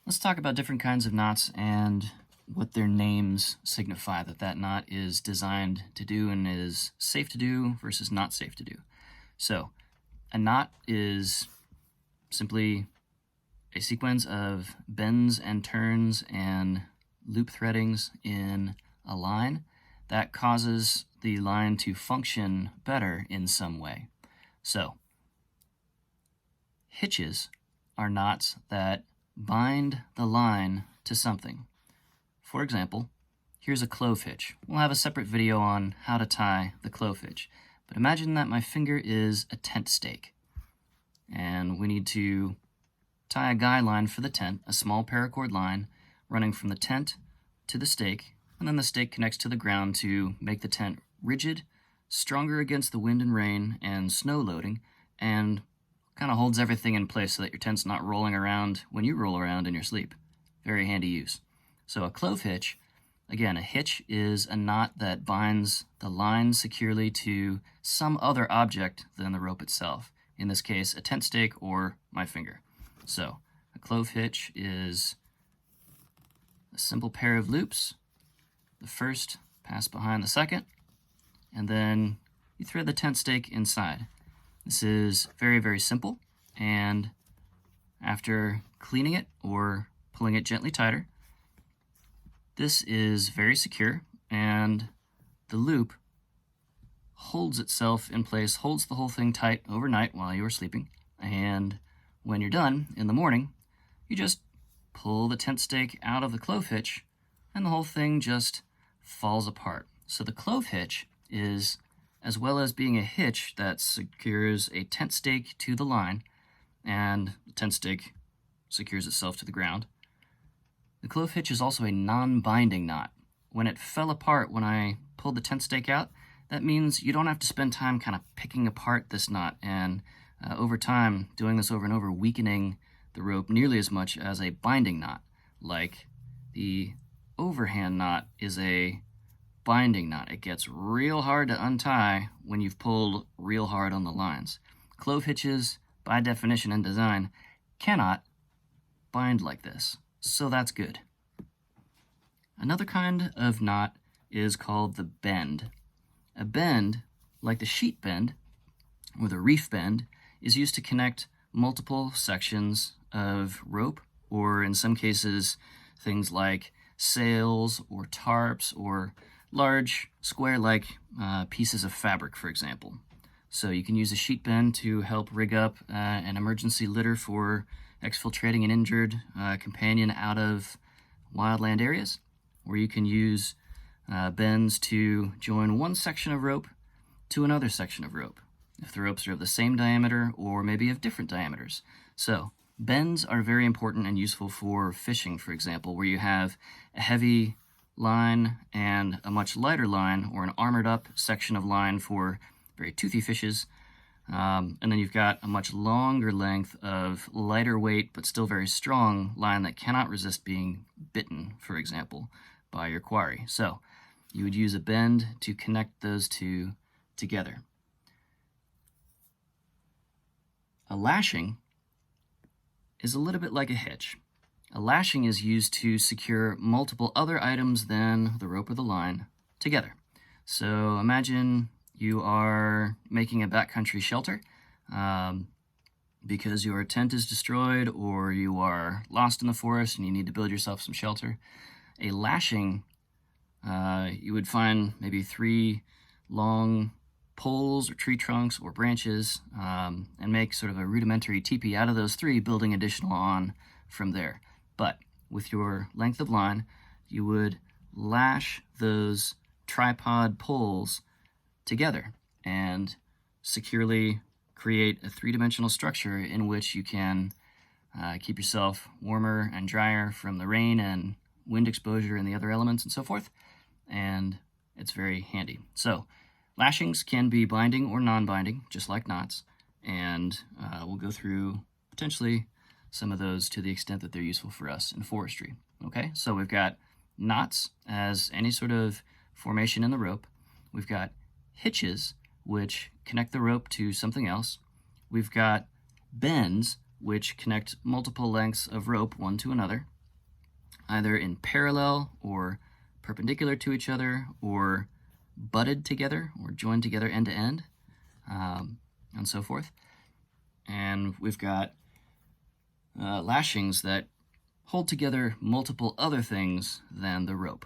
Let's talk about different kinds of knots and what their names signify that knot is designed to do and is safe to do versus not safe to do. So, a knot is simply a sequence of bends and turns and loop threadings in a line that causes the line to function better in some way. So, hitches are knots that bind the line to something. For example, here's a clove hitch. We'll have a separate video on how to tie the clove hitch. But imagine that my finger is a tent stake, and we need to tie a guy line for the tent, a small paracord line running from the tent to the stake, and then the stake connects to the ground to make the tent rigid, stronger against the wind and rain and snow loading, and kind of holds everything in place so that your tent's not rolling around when you roll around in your sleep. Very handy use. So a clove hitch, again, a hitch is a knot that binds the line securely to some other object than the rope itself. In this case, a tent stake or my finger. So a clove hitch is a simple pair of loops. The first pass behind the second, and then you thread the tent stake inside. This is very, very simple, and after cleaning it or pulling it gently tighter, this is very secure, and the loop holds itself in place, holds the whole thing tight overnight while you are sleeping, and when you're done in the morning, you just pull the tent stake out of the clove hitch, and the whole thing just falls apart. So the clove hitch is, as well as being a hitch that secures a tent stake to the line, and the tent stake secures itself to the ground, the clove hitch is also a non-binding knot. When it fell apart when I pulled the tent stake out, that means you don't have to spend time kind of picking apart this knot and over time doing this over and over, weakening the rope nearly as much as a binding knot. Like the overhand knot is a binding knot. It gets real hard to untie when you've pulled real hard on the lines. Clove hitches, by definition and design, cannot bind like this, so that's good. Another kind of knot is called the bend. A bend, like the sheet bend or the reef bend, is used to connect multiple sections of rope, or in some cases, things like sails or tarps or large square-like pieces of fabric, for example. So you can use a sheet bend to help rig up an emergency litter for exfiltrating an injured companion out of wildland areas, or you can use bends to join one section of rope to another section of rope, if the ropes are of the same diameter or maybe of different diameters. So bends are very important and useful for fishing, for example, where you have a heavy line and a much lighter line, or an armored up section of line for very toothy fishes, and then you've got a much longer length of lighter weight but still very strong line that cannot resist being bitten, for example, by your quarry. So you would use a bend to connect those two together. A lashing is a little bit like a hitch. A lashing is used to secure multiple other items than the rope or the line together. So imagine you are making a backcountry shelter because your tent is destroyed or you are lost in the forest and you need to build yourself some shelter. A lashing, you would find maybe 3 long poles or tree trunks or branches and make sort of a rudimentary teepee out of those 3, building additional on from there. But with your length of line, you would lash those tripod poles together and securely create a 3-dimensional structure in which you can keep yourself warmer and drier from the rain and wind exposure and the other elements and so forth, and it's very handy. So lashings can be binding or non-binding, just like knots, and we'll go through potentially some of those to the extent that they're useful for us in forestry. Okay, so we've got knots as any sort of formation in the rope. We've got hitches, which connect the rope to something else. We've got bends, which connect multiple lengths of rope one to another. either in parallel or perpendicular to each other, or butted together or joined together end to end, and so forth. And we've got lashings that hold together multiple other things than the rope.